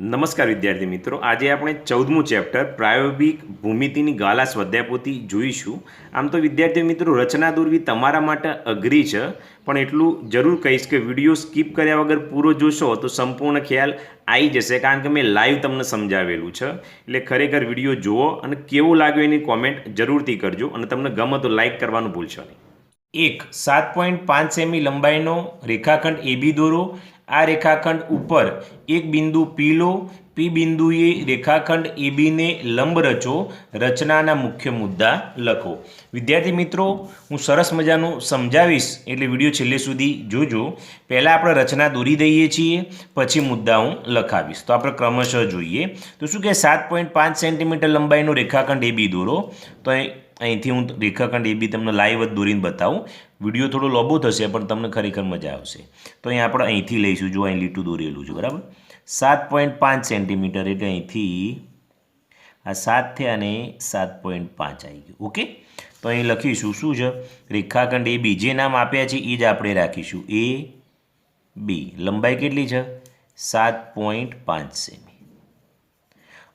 નમસ્કાર વિદ્યાર્થી મિત્રો, આજે આપણે 14મું ચેપ્ટર પ્રાયોગિક ભૂમિતિની ગાલા સ્વાધ્યાયપોથી જોઈશું. આમ તો વિદ્યાર્થી મિત્રો, રચના દોરવી તમારા માટે અઘરી છે, પણ એટલું જરૂર કહીશ કે વિડીયો સ્કીપ કર્યા વગર પૂરો જોશો તો સંપૂર્ણ ખ્યાલ આવી જશે, કારણ કે મેં લાઈવ તમને સમજાવેલું છે. એટલે ખરેખર વિડીયો જુઓ અને કેવું લાગ્યું એની કોમેન્ટ જરૂરથી કરજો, અને તમને ગમે તો લાઈક કરવાનું ભૂલશો નહીં. 7.5 સેમી લંબાઈનો રેખાખંડ AB દોરો. આ રેખાખંડ ઉપર એક બિંદુ P લો. P બિંદુએ રેખાખંડ ABને લંબ રચો. રચનાના મુખ્ય મુદ્દા લખો. વિદ્યાર્થી મિત્રો, હું સરસ મજાનું સમજાવીશ એટલે વિડીયો છેલ્લે સુધી જોજો. પહેલાં આપણે રચના દોરી દઈએ છીએ, પછી મુદ્દા હું લખાવીશ. તો આપણે ક્રમશઃ જોઈએ. તો શું કે 7.5 સેન્ટીમીટર લંબાઈનો રેખાખંડ AB દોરો. તો અહીંથી હું રેખાખંડ AB તમને લાઈવ જ દોરીને બતાવું. વિડીયો થોડો લાંબો થશે, પણ તમને ખરેખર મજા આવશે. તો અહીં આપણે અહીંથી લઈશું. જો અહીં લીટું દોરેલું છે, બરાબર. 7.5 સેન્ટીમીટર એટલે અહીંથી આ 7 થયા અને 7.5 આવી ગયું. ઓકે, તો અહીં લખીશું શું છે? રેખાખંડ AB. જે નામ આપ્યા છે એ જ આપણે રાખીશું. AB લંબાઈ કેટલી છે? 7.5 સેમી.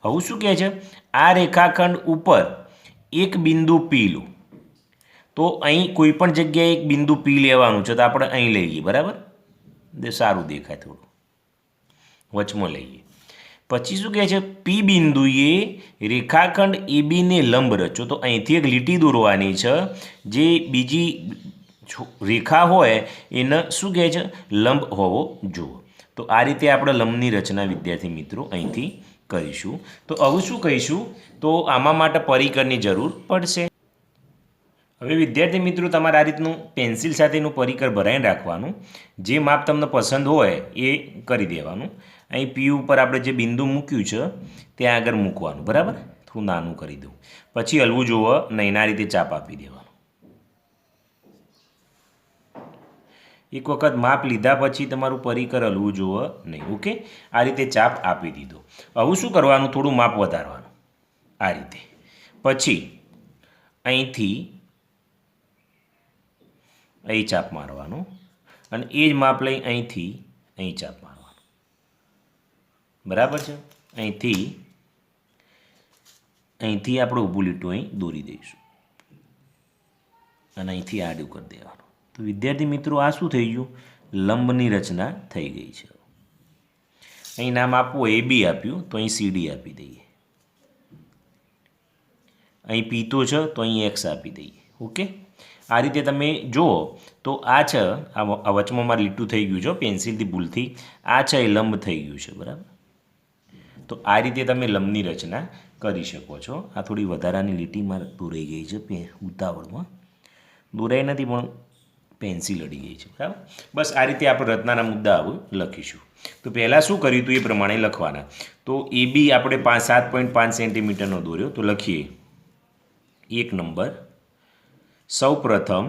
હવે શું કહે છે? આ રેખાખંડ ઉપર એક બિંદુ P લો. તો અહીં કોઈ પણ જગ્યાએ એક બિંદુ P લેવાનું છે, તો આપણે અહીં લઈએ, બરાબર. સારું દેખાય, થોડું વચમાં લઈએ. પછી શું કહે છે? P બિંદુએ રેખાખંડ ABને લંબ રચો. તો અહીંથી એક લીટી દોરવાની છે. જે બીજી રેખા હોય એને શું કહે છે? લંબ હોવો જોઈએ. તો આ રીતે આપણે લંબની રચના વિદ્યાર્થી મિત્રો અહીંથી કરીશું. તો હવે શું કહીશું? તો આમાં માટે પરિકરની જરૂર પડશે. હવે વિદ્યાર્થી મિત્રો, તમારે આ રીતનું પેન્સિલ સાથેનું પરિકર ભરાઈને રાખવાનું. જે માપ તમને પસંદ હોય એ કરી દેવાનું. અહીં P ઉપર આપણે જે બિંદુ મૂક્યું છે ત્યાં આગળ મૂકવાનું, બરાબર. થોડું નાનું કરી દઉં. પછી હલવું જોવો નહીં, આ રીતે ચાપ આપી દેવાનું. એક વખત માપ લીધા પછી તમારું પરિકર હલવું જોવો નહીં. ઓકે, આ રીતે ચાપ આપી દીધો. હવે શું કરવાનું? થોડું માપ વધારવાનું આ રીતે. પછી અહીંથી અહીં ચાપ મારવાનું, અને એ જ માપ લઈ અહીંથી અહીં ચાપ મારવાનું, બરાબર છે. અહીંથી આપણે ઊભું લીટું અહીં દોરી દઈશું, અને અહીંથી આડું કરી દેવાનું. તો વિદ્યાર્થી મિત્રો, આ શું થઈ ગયું? લંબની રચના થઈ ગઈ છે. અહીં નામ આપવું AB આપ્યું, તો અહીં CD આપી દઈએ. અહીં P તો છે, તો અહીં X આપી દઈએ. ઓકે, આ રીતે તમે જુઓ તો આ છે, આ વચમાં મારે લીટું થઈ ગયું છે પેન્સિલથી ભૂલથી. આ છે એ લંબ થઈ ગયું છે, બરાબર. તો આ રીતે તમે લંબની રચના કરી શકો છો. આ થોડી વધારાની લીટી મારે દોરાઈ ગઈ છે ઉતાવળમાં. દોરાઈ નથી, પણ પેન્સિલ અડી ગઈ છે, બરાબર. બસ આ રીતે આપણે રચનાના મુદ્દા હવે લખીશું. તો પહેલાં શું કર્યું હતું એ પ્રમાણે લખવાના. તો AB આપણે 7.5 સેન્ટીમીટરનો દોર્યો. તો લખીએ 1 નંબર. સૌ પ્રથમ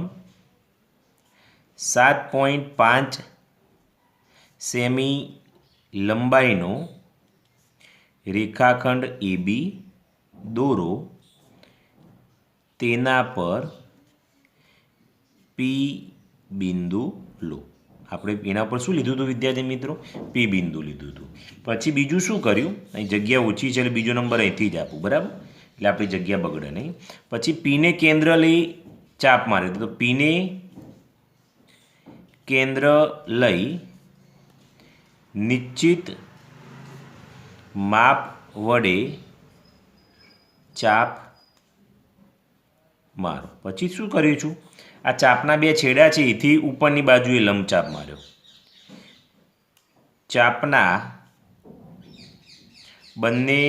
7.5 સેમી લંબાઈનો રેખાખંડ AB દોરો. તેના પર P બિંદુ લો. આપણે એના પર શું લીધું હતું વિદ્યાર્થી મિત્રો? P બિંદુ લીધું હતું. પછી બીજું શું કર્યું? અહીં જગ્યા ઓછી છે એટલે બીજો નંબર અહીંથી જ આપું, બરાબર. એટલે આપણી જગ્યા બગડે નહીં. પછી Pને કેન્દ્ર લઈ ચાપ મારે. તો Pને કેન્દ્ર લઈ નિશ્ચિત માપ વડે ચાપ મારો. પછી શું કર્યું છું? આ ચાપના બે છેડા છે, એથી ઉપરની બાજુએ લંબ ચાપ માર્યો. ચાપના બંને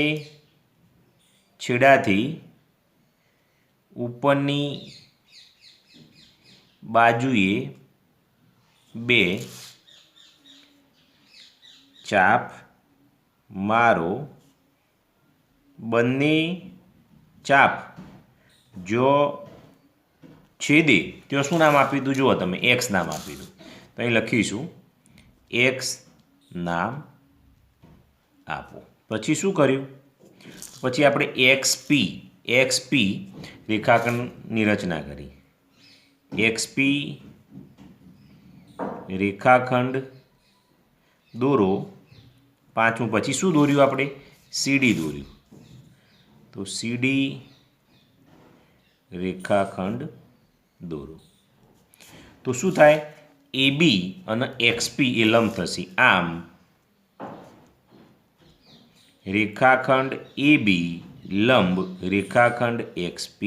છેડાથી ઉપરની બાજુએ બે ચાપ મારો. બંને ચાપ જો છેદે ત્યાં શું નામ આપી દીધું? જુઓ તમે, X નામ આપી દીધું. તો અહીં લખીશું X નામ આપો. પછી શું કર્યું? પછી આપણે XP રેખાખંડની રચના કરી. XP રેખાખંડ દોરો. પાંચમું પછી શું દોર્યું આપણે? સીડી દોર્યું. તો સીડી રેખાખંડ દોરો. તો શું થાય? AB અને XP એ લંબ થશે. આમ રેખાખંડ AB લંબ રેખાખંડ XP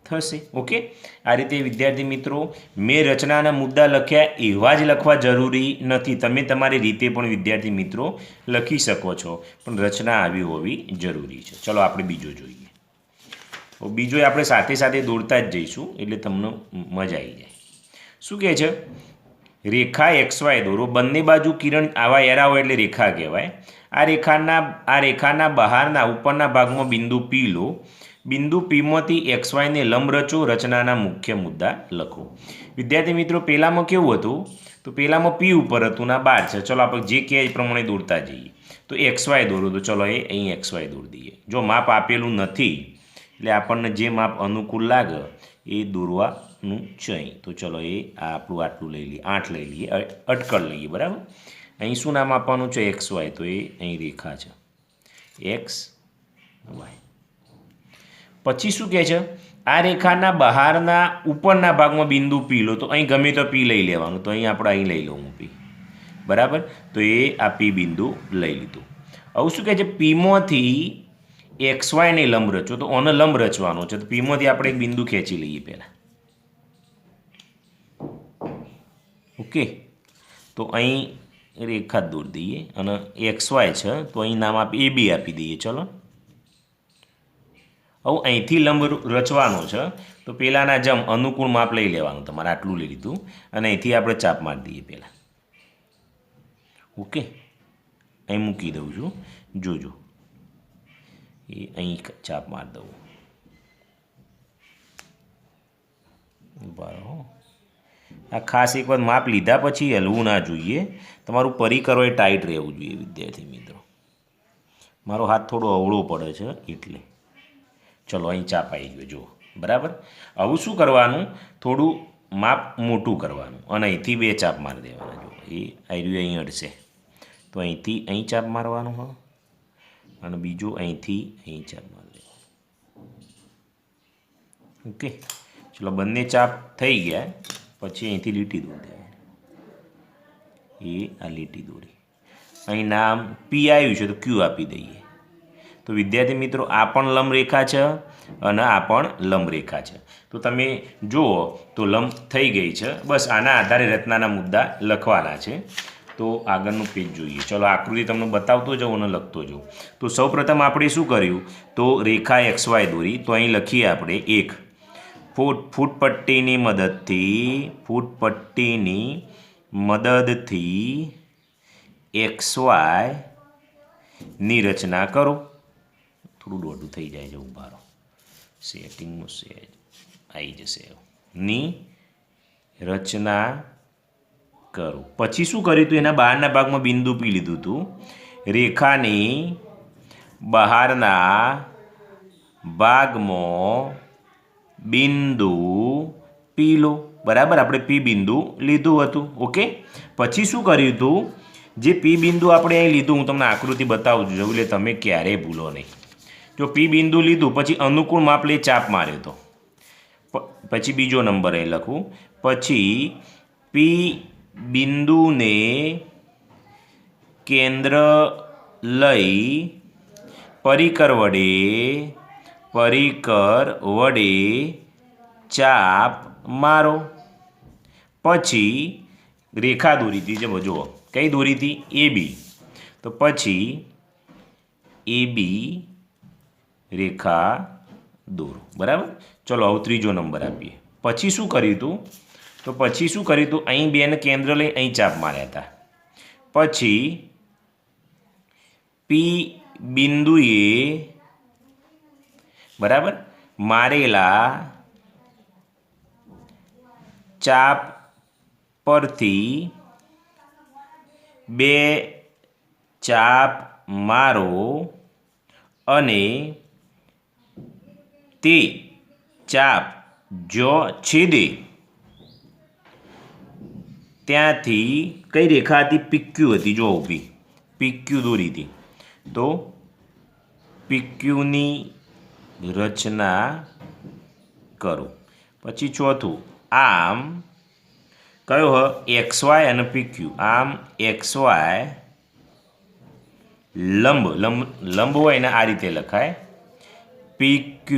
થશે. ઓકે, આ રીતે વિદ્યાર્થી મિત્રો મેં રચનાના મુદ્દા લખ્યા એવા જ લખવા જરૂરી નથી. તમે તમારી રીતે પણ વિદ્યાર્થી મિત્રો લખી શકો છો, પણ રચના આવી હોવી જરૂરી છે. ચલો આપણે બીજો જોઈએ. બીજો આપણે સાથે સાથે દોરતા જ જઈશું એટલે તમને મજા આવી જાય. શું કહે છે? રેખા XY દોરો. બંને બાજુ કિરણ આવા એરા હોય એટલે રેખા કહેવાય. આ રેખાના બહારના ઉપરના ભાગમાં બિંદુ P લો. બિંદુ Pમાંથી XYને લંબ રચો. રચનાના મુખ્ય મુદ્દા લખો. વિદ્યાર્થી મિત્રો પહેલામાં કેવું હતું? તો પહેલામાં P ઉપર હતું ના બહાર છે. ચલો આપણે જે કહે એ પ્રમાણે દોરતા જઈએ. તો XY દોરો. તો ચલો એ અહીં XY દોરી દઈએ. જો માપ આપેલું નથી એટલે આપણને જે માપ અનુકૂળ લાગે એ દોરવાનું છે. તો ચલો એ આપણું આટલું લઈ લઈએ, 8 લઈ લઈએ, અટકળ લઈએ. બરાબર, અહીં શું નામ આપવાનું છે? XY. તો એ અહીં રેખા છે XY. પછી શું કહે છે? આ રેખાના બહારના ઉપરના ભાગમાં બિંદુ P લો. તો અહીં ગમે તો P લઈ લેવાનું. તો અહીં આપણે અહીં લઈ લઉં હું P. બરાબર, તો એ આ P બિંદુ લઈ લીધું. હવે શું કહે છે? Pમાંથી XYને લંબ રચો. તો ઓને લંબ રચવાનો છે. તો Pમાંથી આપણે એક બિંદુ ખેંચી લઈએ પહેલાં. ઓકે, તો અહીં રેખા દોરી દઈએ અને XY છે તો અહીં નામ AB આપી દઈએ. ચલો, હવે અહીંથી લંબ રચવાનો છે તો પહેલાંના જેમ અનુકૂળ માપ લઈ લેવાનું. તમારે આટલું લઈ લીધું અને અહીંથી આપણે ચાપ મારી દઈએ પહેલાં. ઓકે, અહીં મૂકી દઉં છું, જોજો એ અહીં ચાપ મારી દઉં. બરાબર, આ ખાસ એક વાર માપ લીધા પછી હલવું ના જોઈએ. તમારું પરિકર હોય ટાઈટ રહેવું જોઈએ. વિદ્યાર્થી મિત્રો મારો હાથ થોડો અવળો પડે છે એટલે. ચલો અહીં ચાપ આવી ગયો જુઓ. બરાબર, આવું શું કરવાનું? થોડું માપ મોટું કરવાનું અને અહીંથી 2 ચાપ મારી દેવાના. જો એ આવ્યું અહીં અડશે તો અહીંથી અહીં ચાપ મારવાનું હોય અને બીજું અહીંથી અહીં ચાપ મારી દેવાનું. ઓકે, ચલો બંને ચાપ થઈ ગયા પછી અહીંથી લીટી દોરી દેવાની. એ આ લીટી દોરી. અહીં નામ P આવ્યું છે તો Q આપી દઈએ. તો વિદ્યાર્થી મિત્રો આ પણ લંબ રેખા છે અને આ પણ લંબ રેખા છે. તો તમે જુઓ તો લંબ થઈ ગઈ છે. બસ આના આધારે રચનાના મુદ્દા લખવાના છે. તો આગળનું પેજ જોઈએ. ચલો આકૃતિ તમને બતાવતો જાઉં અને લખતો જાઉં. તો સૌપ્રથમ આપણે શું કર્યું? તો રેખા XY દોરી. તો અહીં લખીએ આપણે 1 ફૂટપટ્ટીની મદદથી XY ની રચના કરો. થોડું દોઢું થઈ જાય છે, ઉભા રહો, સેટિંગનું સેજ આવી જશે. ની રચના કરો. પછી શું કર્યું હતું? એના બહારના ભાગમાં બિંદુ P લીધું હતું. રેખાની બહારના ભાગમાં બિંદુ P લો. બરાબર, આપણે P બિંદુ લીધું હતું. ઓકે, પછી શું કર્યું હતું? જે P બિંદુ આપણે અહીં લીધું, હું તમને આકૃતિ બતાવું છું એટલે તમે ક્યારેય ભૂલો નહીં. જો P બિંદુ લીધું પછી અનુકૂળ માપ લઈ ચાપ માર્યો તો પછી બીજો નંબર અહીં લખું. પછી P બિંદુને કેન્દ્ર લઈ પરિકર વડે ચાપ મારો. પછી રેખા દોરી હતી. જુઓ જુઓ કઈ દોરી હતી? AB. તો પછી AB રેખા દોરો. બરાબર, ચલો હવે ત્રીજો નંબર આપીએ. પછી શું કર્યું હતું? તો પછી શું કર્યું હતું? અહીં 2ને કેન્દ્ર લઈ અહીં ચાપ માર્યા હતા. પછી P બિંદુએ બરાબર મારેલા ચાપ પરથી 2 ચાપ મારો અને તે ચાપ જો છેદે ત્યાંથી કઈ રેખા હતી? PQ હતી. જો ઊભી PQ દોરી હતી, તો PQની રચના કરો. પછી ચોથું, આમ કયો હ XY અને PQ, આમ XY લંબ લંબ લંબ હોય ને આ રીતે લખાય, PQ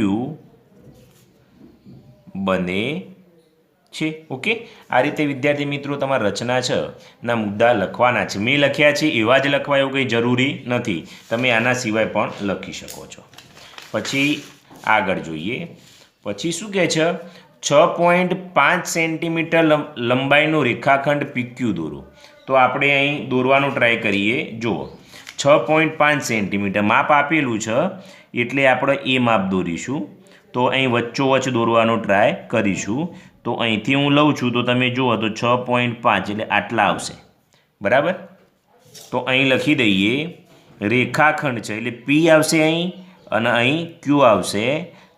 બને છે. ઓકે, આ રીતે વિદ્યાર્થી મિત્રો તમારા રચના છે ના મુદ્દા લખવાના છે. મેં લખ્યા છે એવા જ લખવા એવું કંઈ જરૂરી નથી, તમે આના સિવાય પણ લખી શકો છો. પછી આગળ જોઈએ. પછી શું કહે છે, 6.5 સેન્ટીમીટર લંબાઈનો રેખાખંડ PQ દોરો. તો આપણે અહીં દોરવાનું ટ્રાય કરીએ. જુઓ, 6.5 સેન્ટીમીટર માપ આપેલું છે એટલે આપણે એ માપ દોરીશું. તો અહીં વચ્ચોવચ્ચ દોરવાનો ટ્રાય કરીશું. તો અહીંથી હું લઉં છું તો તમે જુઓ તો 6.5 એટલે આટલા આવશે, બરાબર. તો અહીં લખી દઈએ રેખાખંડ છે એટલે P આવશે અહીં અને અહીં Q આવશે.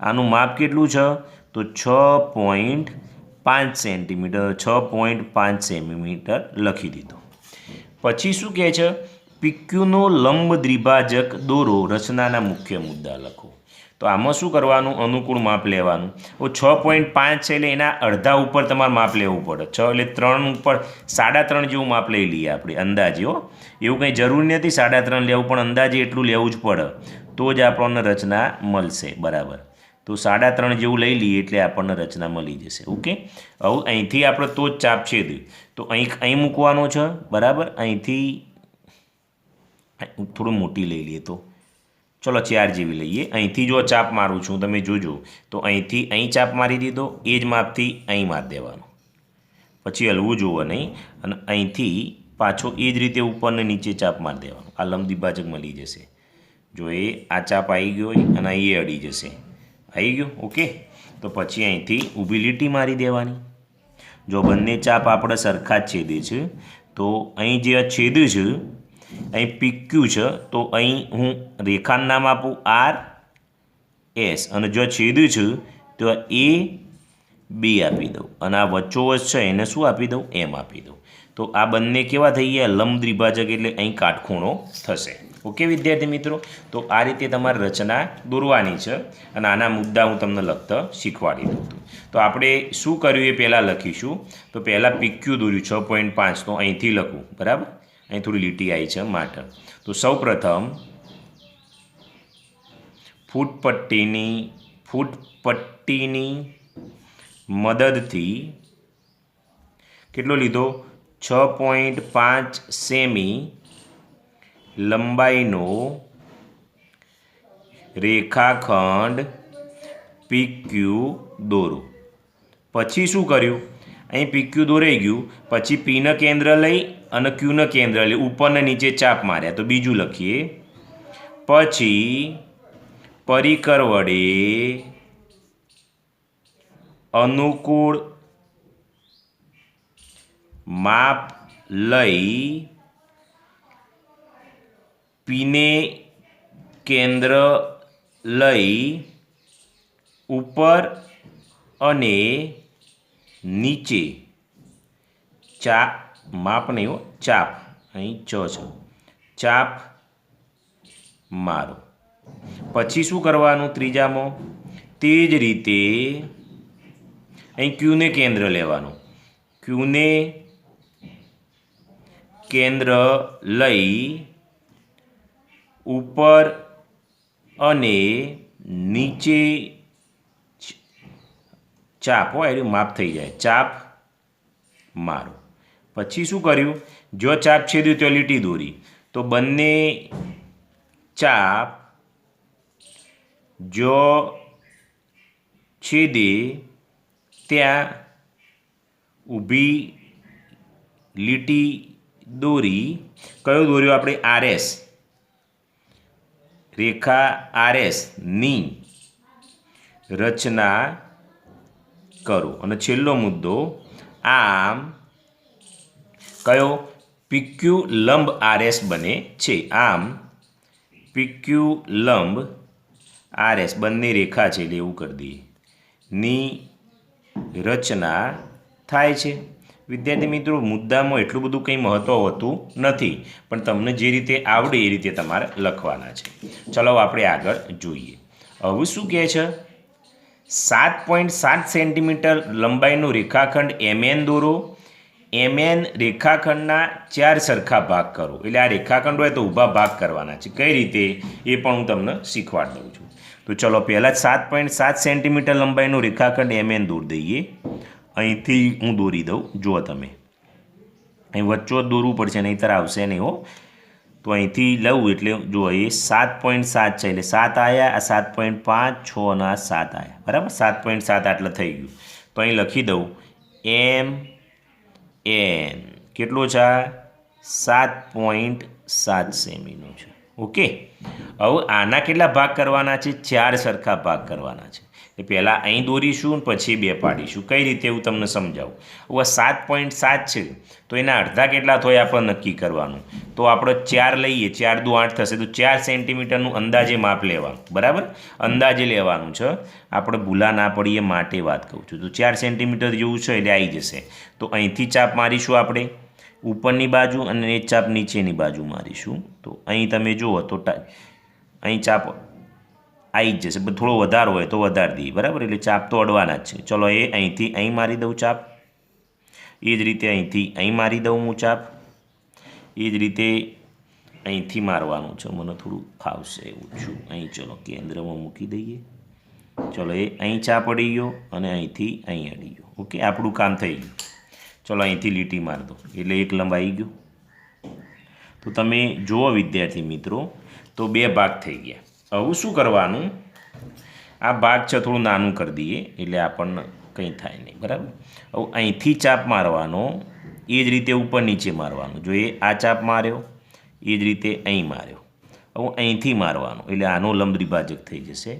આનું માપ કેટલું છે તો 6.5 સેન્ટીમીટર, 6.5 સેન્ટીમીટર લખી દીધું. પછી શું કહે છે, PQનો લંબ દ્વિભાજક દોરો, રચનાના મુખ્ય મુદ્દા લખો. તો આમાં શું કરવાનું, અનુકૂળ માપ લેવાનું. 6.5 છે એટલે એના અડધા ઉપર તમારે માપ લેવું પડે. 6 એટલે 3 ઉપર 3.5 જેવું માપ લઈ લઈએ આપણે અંદાજે. એવું કંઈ જરૂરી નથી 3.5 લેવું, પણ અંદાજે એટલું લેવું જ પડે તો જ આપણને રચના મળશે, બરાબર. તો 3.5 જેવું લઈ લઈએ એટલે આપણને રચના મળી જશે. ઓકે, હવે અહીંથી આપણે તો જ ચાપ છે તો અહીં મૂકવાનો છે, બરાબર. અહીંથી થોડું મોટી લઈ લઈએ તો ચલો 4 જેવી લઈએ. અહીંથી જો ચાપ મારું છું તમે જોજો તો અહીંથી અહીં ચાપ મારી દીધો, એ જ માપથી અહીં મારી દેવાનો, પછી હલવું જોવો નહીં. અને અહીંથી પાછો એ જ રીતે ઉપરને નીચે ચાપ મારી દેવાનો. આ લંબ દ્વિભાજક મળી જશે. જો એ આ ચાપ આવી ગયો અને અહીં એ અડી જશે, આવી ગયું. ઓકે, તો પછી અહીંથી ઊભી લીટી મારી દેવાની. જો બંને ચાપ આપણે સરખા જ છેદે છે તો અહીં જે છેદ છે અહીં PQ છે તો અહીં હું રેખાનું નામ આપું RS, અને જો છેદ છે તો AB આપી દઉં, અને આ વચ્ચોવચ્ચ છે એને શું આપી દઉં, M આપી દઉં. તો આ બંને કેવા થઈ ગયા, લંબ દ્વિભાજક, એટલે અહીં કાટખૂણો થશે. ઓકે વિદ્યાર્થી મિત્રો, તો આ રીતે તમારે રચના દોરવાની છે અને આના મુદ્દા હું તમને લખતા શીખવાડી દઉં છું. તો આપણે શું કર્યું એ પહેલાં લખીશું. તો પહેલાં PQ દોર્યું 6.5, તો અહીંથી લખું, બરાબર. અહીં થોડી લીટી આવી છે માટે. તો સૌપ્રથમ ફૂટપટ્ટીની મદદથી કેટલો લીધો, 6.5 સેમી લંબાઈનો રેખાખંડ PQ દોરો. પછી શું કર્યું, અહીં PQ દોરાઈ ગયું, પછી Pને કેન્દ્ર લઈ અને Qને કેન્દ્ર લઈ ઉપરને નીચે ચાપ માર્યા, તો બીજું લખીએ. પછી પરિકર વડે અનુકૂળ માપ લઈ Pને કેન્દ્ર લઈ ઉપર અને નીચે ચાપ, માપ નહીં હો, ચાપ, અહીં ચ છે, ચાપ મારો. પછી શું કરવાનું ત્રીજામાં, તે જ રીતે અહીં Qને કેન્દ્ર લેવાનું, Qને કેન્દ્ર લઈ ઉપર અને નીચે ચાપ હોય એટલે માપ થઈ જાય, ચાપ મારો. પછી શું કર્યું, જો ચાપ છેદ્યું તો લીટી દોરી. તો બંને ચાપ જો છેદે ત્યાં ઊભી લીટી દોરી. કયો દોર્યો આપણે, RS, રેખા RSની રચના કરો. અને છેલ્લો મુદ્દો, આમ કયો, PQ લંબ RS બને છે. આમ PQ લંબ RS બંને રેખા છે એટલે એવું કરી દઈએ ની રચના થાય છે. વિદ્યાર્થી મિત્રો મુદ્દામાં એટલું બધું કંઈ મહત્ત્વ હોતું નથી, પણ તમને જે રીતે આવડે એ રીતે તમારે લખવાના છે. ચલો આપણે આગળ જોઈએ. હવે શું કહે છે? 7.7 સેન્ટીમીટર લંબાઈનો રેખાખંડ MN દોરો. MN રેખાખંડના 4 સરખા ભાગ કરો. એટલે આ રેખાખંડ હોય તો ઊભા ભાગ કરવાના છે. કઈ રીતે એ પણ હું તમને શીખવાડી દઉં છું. તો ચલો પહેલાં 7.7 સેન્ટીમીટર લંબાઈનો રેખાખંડ MN દોરી દઈએ. અહીંથી હું દોરી દઉં. જુઓ તમે, અહીં વચ્ચો જ દોરવું પડશે, નહીંતર આવશે નહીં હો. તો અહીંથી લઉં એટલે જુઓ એ 7.7 છે, એટલે 7 આવ્યા, આ 7.5, 6 અને આ 7 આવ્યા, બરાબર. 7.7 આટલે થઈ ગયું. તો અહીં લખી દઉં MN કેટલો છે? 7.7 સેમીનો છે. ઓકે. હવે આના કેટલા ભાગ કરવાના છે? 4 સરખા ભાગ કરવાના છે. એ પહેલાં અહીં દોરીશું, પછી 2 પાડીશું. કઈ રીતે એવું તમને સમજાવું. હવે 7.7 છે, તો એના અડધા કેટલા થાય આપણે નક્કી કરવાનું. તો આપણે 4 લઈએ, 4 દુ 8 થશે, તો 4 સેન્ટીમીટરનું અંદાજે માપ લેવાનું, બરાબર. અંદાજે લેવાનું છે, આપણે ભૂલા ના પડીએ માટે વાત કહું છું. તો 4 સેન્ટીમીટર જેવું છે એટલે આવી જશે. તો અહીંથી ચાપ મારીશું આપણે ઉપરની બાજુ, અને એ ચાપ નીચેની બાજુ મારીશું. તો અહીં તમે જુઓ તો અહીં ચાપ આવી જ જશે. થોડો વધારો હોય તો વધારી દઈએ, બરાબર. એટલે ચાપ તો અડવાના જ છે. ચલો એ અહીંથી અહીં મારી દઉં ચાપ. એ જ રીતે અહીંથી અહીં મારી દઉં હું ચાપ. એ જ રીતે અહીંથી મારવાનું છે. મને થોડું ફાવશે એવું છું. અહીં ચલો કેન્દ્રમાં મૂકી દઈએ. ચલો એ અહીં ચાપ અડી ગયો અને અહીંથી અહીં અડી ગયો. ઓકે, આપણું કામ થઈ ગયું. ચલો અહીંથી લીટી માર દો એટલે એક લંબાઈ ગયું. તો તમે જુઓ વિદ્યાર્થી મિત્રો, તો 2 ભાગ થઈ ગયા. હવે શું કરવાનું? આ ભાગ છે થોડું નાનું કરી દઈએ એટલે આપણને કંઈ થાય નહીં, બરાબર. હવે અહીંથી ચાપ મારવાનો, એ જ રીતે ઉપર નીચે મારવાનું. જો એ આ ચાપ માર્યો, એ જ રીતે અહીં માર્યો. હવે અહીંથી મારવાનો એટલે આનો લંબ દ્વિભાજક થઈ જશે.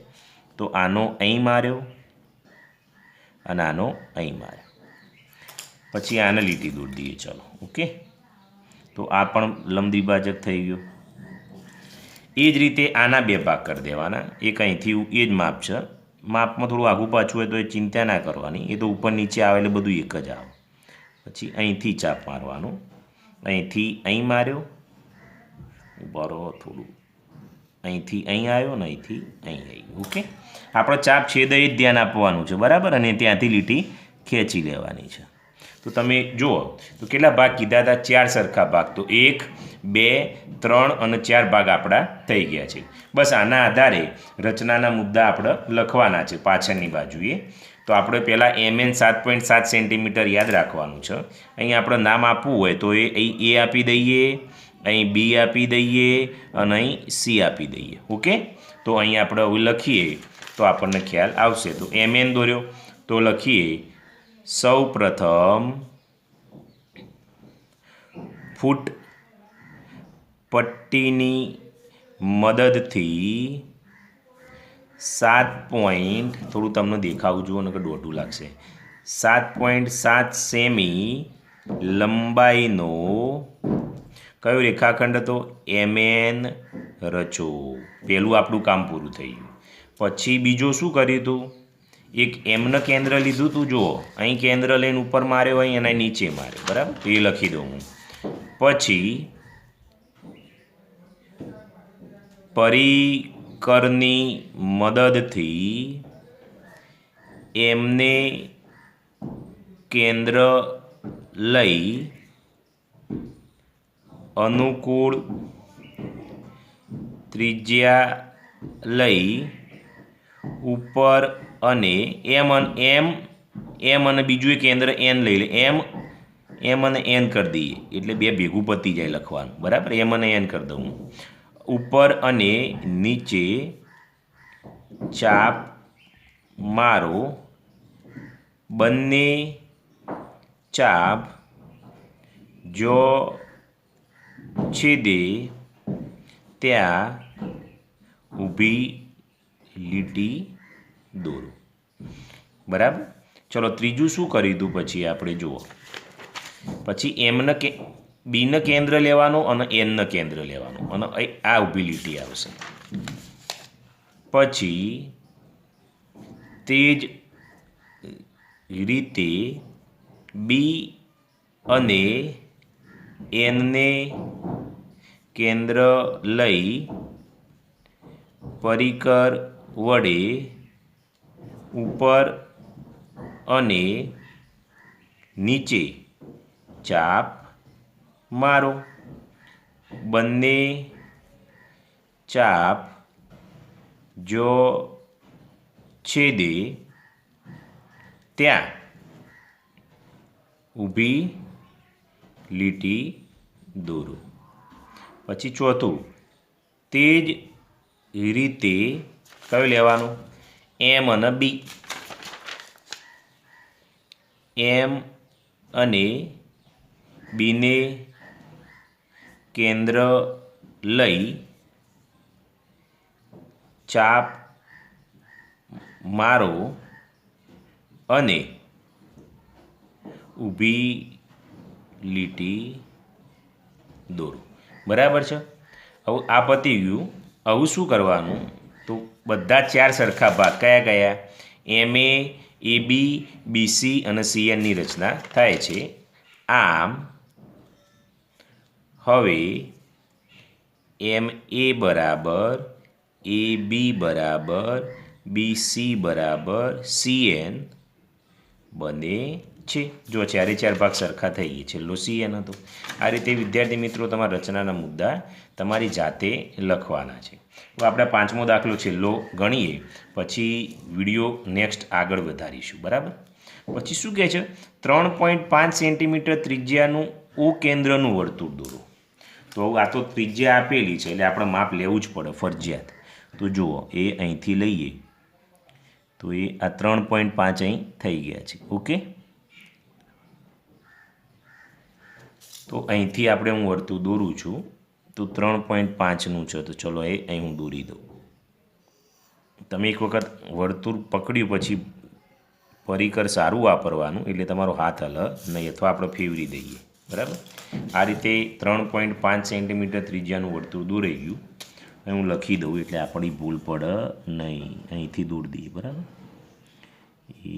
તો આનો અહીં માર્યો અને આનો અહીં માર્યો. પછી આને લીટી દોરી દઈએ. ચલો ઓકે. તો આ પણ લંબ દ્વિભાજક થઈ ગયો. એ જ રીતે આના 2 ભાગ કરી દેવાના. એક અહીંથી એ જ માપ છે. માપમાં થોડું આઘું પાછું હોય તો એ ચિંતા ના કરવાની, એ તો ઉપર નીચે આવે એટલે બધું એક જ આવે. પછી અહીંથી ચાપ મારવાનું, અહીંથી અહીં માર્યો, બરો થોડું અહીંથી અહીં આવ્યો ને અહીંથી અહીં આવ્યું. ઓકે, આપણો ચાપ છેદે જ ધ્યાન આપવાનું છે, બરાબર. અને ત્યાંથી લીટી ખેંચી લેવાની છે. તો તમે જુઓ તો કેટલા ભાગ કીધા હતા? 4 સરખા ભાગ. તો 1, 2, 3 અને 4 ભાગ આપણા થઈ ગયા છે. બસ આના આધારે રચનાના મુદ્દા આપણે લખવાના છે પાછળની બાજુએ. તો આપણે પહેલાં MN 7.7 સેન્ટીમીટર યાદ રાખવાનું છે. અહીં આપણે નામ આપવું હોય તો એ અહીં A આપી દઈએ, અહીં B આપી દઈએ અને અહીં C આપી દઈએ. ઓકે. તો અહીં આપણે હવે લખીએ તો આપણને ખ્યાલ આવશે. તો MN દોર્યો તો લખીએ સૌ પ્રથમ ફૂટ પટ્ટીની મદદથી 7 થોડું તમને દેખાવું જુઓ નકર દોઢું લાગશે. 7.7 સેમી લંબાઈનો કયો રેખાખંડ હતો? MN રચો. પહેલું આપણું કામ પૂરું થઈ ગયું. પછી બીજું શું કર્યું હતું? એક એમનું કેન્દ્ર લીધું તું. જુઓ અહીં કેન્દ્ર લઈને ઉપર માર્યો, અહીં અને નીચે માર્યો, બરાબર. તો એ લખી દઉં હું. પછી પરિકરની મદદથી એમને કેન્દ્ર લઈ અનુકૂળ ત્રિજ્યા લઈ ઉપર અને એમ અને બીજું એક કેન્દ્ર N લઈ લે. એમ અને N કરી દઈએ એટલે 2 ભેગું પતી જાય લખવાનું, બરાબર. એમ અને N કરી દઉં. ઉપર અને નીચે ચાપ મારો, બંને ચાપ જો છેદે ત્યાં ઊભી લીટી દોરો, બરાબર. ચલો ત્રીજું શું કરી દઉં પછી આપણે જુઓ. પછી બીને કેન્દ્ર લેવાનું અને Nને કેન્દ્ર લેવાનું અને આ ઊભી લીટી આવશે. પછી તે જ રીતે B અને એનને કેન્દ્ર લઈ પરિકર વડે ઉપર અને નીચે ચાપ મારો. બંને ચાપ જો છેદે ત્યાં ઊભી લીટી દોરો. પછી ચોથું, તે જ રીતે કયું લેવાનું? એમ અને બી. એમ અને બીને કેન્દ્ર લઈ ચાપ મારો અને ઊભી લીટી દોરો. બરાબર છે. હવે આ પતી ગયું. હવે શું કરવાનું? તો બધા ચાર સરખા ભાગ કયા કયા? એમ એ બી, બીસી અને સીએનની રચના થાય છે. આમ હવે એમ એ બરાબર એ બી બરાબર બીસી બરાબર સીએન બને છે. જો ચારે ચાર ભાગ સરખા થઈ ગયા. છેલ્લો સીએન હતો. આ રીતે વિદ્યાર્થી મિત્રો તમારા રચનાના મુદ્દા તમારી જાતે લખવાના છે. તો આપણે પાંચમો દાખલો છેલ્લો ગણીએ, પછી વિડીયો નેક્સ્ટ આગળ વધારીશું. બરાબર. પછી શું કહે છે? 3.5 સેન્ટીમીટર ત્રિજ્યાનું ઓ કેન્દ્રનું વર્તુળ દોરો. તો આ તો ત્રિજ્યા આપેલી છે એટલે આપણે માપ લેવું જ પડે ફરજિયાત. તો જુઓ, એ અહીંથી લઈએ તો એ આ 3.5 અહીં થઈ ગયા છે. ઓકે, તો અહીંથી આપણે હું વર્તુળ દોરું છું. તો 3.5નું છે. તો ચલો એ અહીં હું દોરી દઉં. તમે એક વખત વર્તુળ પકડ્યું પછી પરિકર સારું વાપરવાનું, એટલે તમારો હાથ હલે નહીં, અથવા આપણે ફેરવી દઈએ. બરાબર. આ રીતે 3.5 સેન્ટીમીટર ત્રિજ્યાનું વર્તુળ દોરાઈ ગયું. અહીં હું લખી દઉં એટલે આપણી ભૂલ પડે નહીં. અહીંથી દોરી દઈએ. બરાબર. એ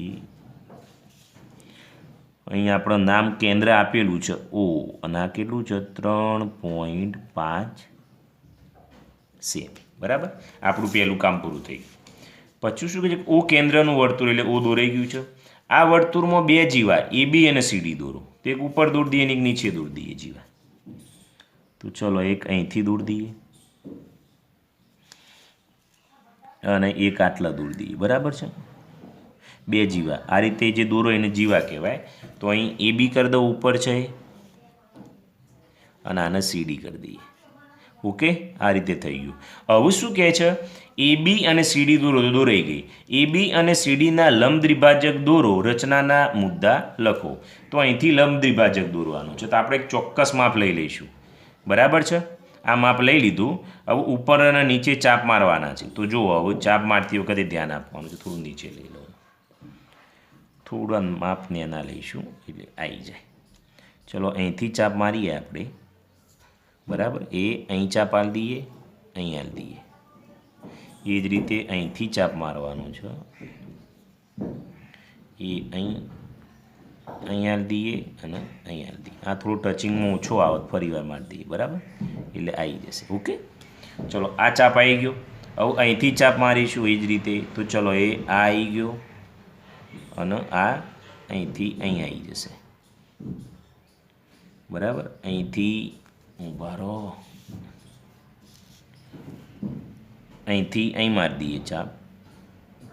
અહીં આપણું નામ કેન્દ્ર આપેલું છે ઓ, અને આ કેટલું છે? 3.5 સેમી. બરાબર. આપણું પહેલું કામ પૂરું થઈ ગયું. પછી શું કહે છે? ઓ કેન્દ્રનું વર્તુળ, એટલે ઓ દોરાઈ ગયું છે. આ વર્તુળમાં બે જીવા એ બી અને સીડી દોરો. તો એક ઉપર દોરી દઈએ અને એક નીચે દોરી દઈએ જીવા. તો ચલો એક અહીંથી દોરી દઈએ અને એક આટલા દોરી દઈએ. બરાબર છે. બે જીવા આ રીતે જે દોરો એને જીવા કહેવાય. તો અહીં એ બી કરી દો ઉપર છે અને આને સીડી કરી દઈએ. ઓકે, આ રીતે થઈ ગયું. હવે શું કહે છે? એ બી અને સીડી દોરો. તો દોરાઈ ગઈ. એ બી અને સીડીના લંબ દ્વિભાજક દોરો. રચનાના મુદ્દા લખો. તો અહીંથી લંબ દ્વિભાજક દોરવાનું છે. તો આપણે એક ચોક્કસ માપ લઈ લઈશું. બરાબર છે. આ માપ લઈ લીધું. હવે ઉપર અને નીચે ચાપ મારવાના છે. તો જુઓ, હવે ચાપ મારતી વખતે ધ્યાન આપવાનું છે. થોડું નીચે લઈ લો, થોડા માપને એના લઈશું એટલે આવી જાય. ચલો અહીંથી ચાપ મારીએ આપણે. બરાબર. એ અહીં ચાપ આલી દઈએ, અહીં આલી દઈએ. એ જ રીતે અહીંથી ચાપ મારવાનું છે. એ અહીં આલી દઈએ અને અહીં આલી દઈએ. આ થોડું ટચિંગમાં ઓછો આવત, ફરી વાર મારી દઈએ. બરાબર, એટલે આવી જશે. ઓકે, ચલો આ ચાપ આવી ગયો. હવે અહીંથી ચાપ મારીશું એ જ રીતે. તો ચલો એ આ આવી ગયો અને આ અહીંથી અહીં આવી જશે. બરાબર. અહીંથી ઊભા રહો, અહીંથી અહીં મારી દઈએ ચાપ.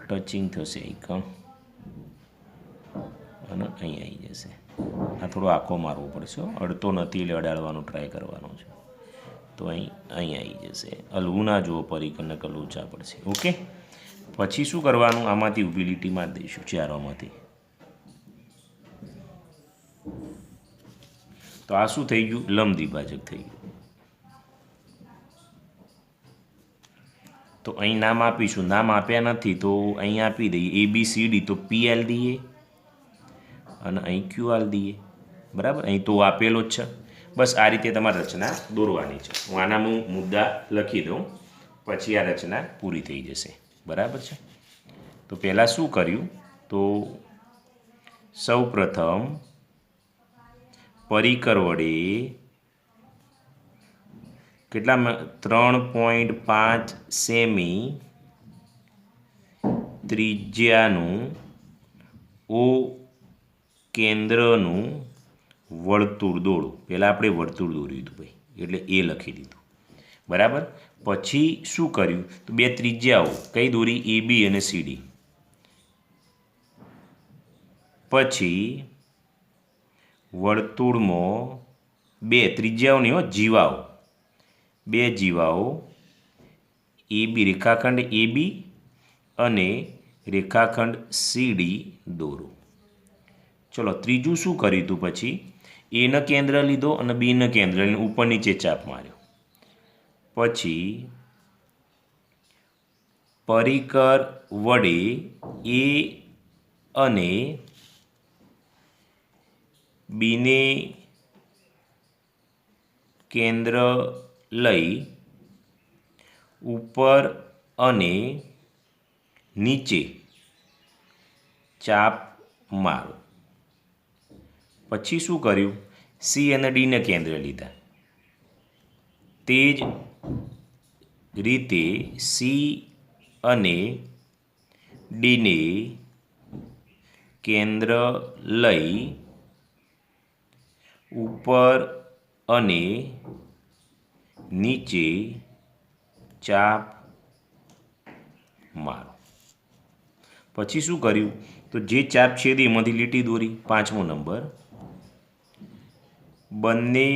ટચિંગ થશે એક અને અહીં આવી જશે. આ થોડો આખો મારવો પડશે, અડતો નથી એટલે અડાડવાનો ટ્રાય કરવાનો છે. તો અહીં આવી જશે. હલવું ના જુઓ, પરિકરને લોચા પડશે. ઓકે, પછી શું કરવાનું? આમાંથી ઊભી લીટી મારી દઈશું ચારોમાંથી. તો આ શું થઈ ગયું? લંબ દ્વિભાજક થઈ ગયું. તો અહીં નામ આપીશું. નામ આપ્યા નથી તો અહીં આપી દઈએ એ બી સી ડી. તો પી આલ દઈએ અને અહીં ક્યુ આલ દઈએ. બરાબર. અહીં તો આપેલો જ છે. બસ આ રીતે તમારે રચના દોરવાની છે. હું આના મુદ્દા લખી દઉં, પછી આ રચના પૂરી થઈ જશે. બરાબર છે. તો પહેલાં શું કર્યું? તો સૌ પ્રથમ પરિકર વડે કેટલા 3.5 સેમી ત્રિજ્યાનું ઓ કેન્દ્રનું વર્તુળ દોરો. પહેલાં આપણે વર્તુળ દોર્યું હતું ભાઈ, એટલે એ લખી દીધું. બરાબર. પછી શું કર્યું તો બે ત્રિજ્યાઓ કઈ દોરી, એ બી અને સીડી. પછી વર્તુળમાં બે ત્રિજ્યાઓ નહીં હો, જીવાઓ, બે જીવાઓ એ બી, રેખાખંડ એ બી અને રેખાખંડ સીડી દોરો. ચલો ત્રીજું શું કર્યું હતું પછી, એનો કેન્દ્ર લીધો અને બીનો કેન્દ્ર લઈને ઉપર નીચે ચાપ માર્યો. પછી પરિકર વડે એ અને બીને કેન્દ્ર લઈ ઉપર અને નીચે ચાપ મારો. પછી શું કર્યું, સી અને ડીને કેન્દ્ર લીધા. તે જ રીતે સી અને ડીને કેન્દ્ર લઈ ઉપર અને નીચે ચાપ મારો. પછી શું કર્યું તો જે ચાપ છેદે એમાંથી લીટી દોરી. 5મો નંબર, બંને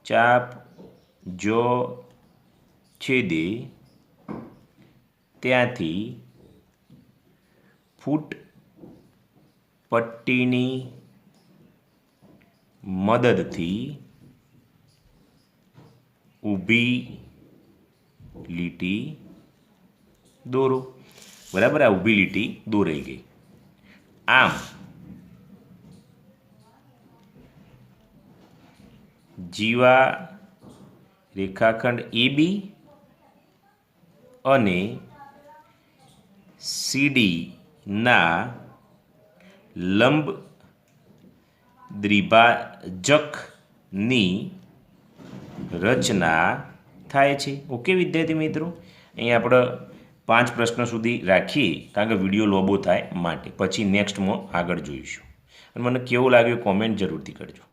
ચાપ જો છેદે ત્યાંથી ફૂટ પટ્ટીની મદદથી ઊભી લીટી દોરો. બરાબર, આ ઊભી લીટી દોરાઈ ગઈ. આમ જીવા રેખાખંડ એ બી અને સીડીના લંબ દ્વિભાજકની રચના થાય છે. ઓકે વિદ્યાર્થી મિત્રો, અહીં આપણે 5 પ્રશ્ન સુધી રાખીએ કારણ કે વિડીયો લોબો થાય માટે. પછી નેક્સ્ટમાં આગળ જોઈશું. અને મને કેવું લાગ્યું કોમેન્ટ જરૂરથી કરજો.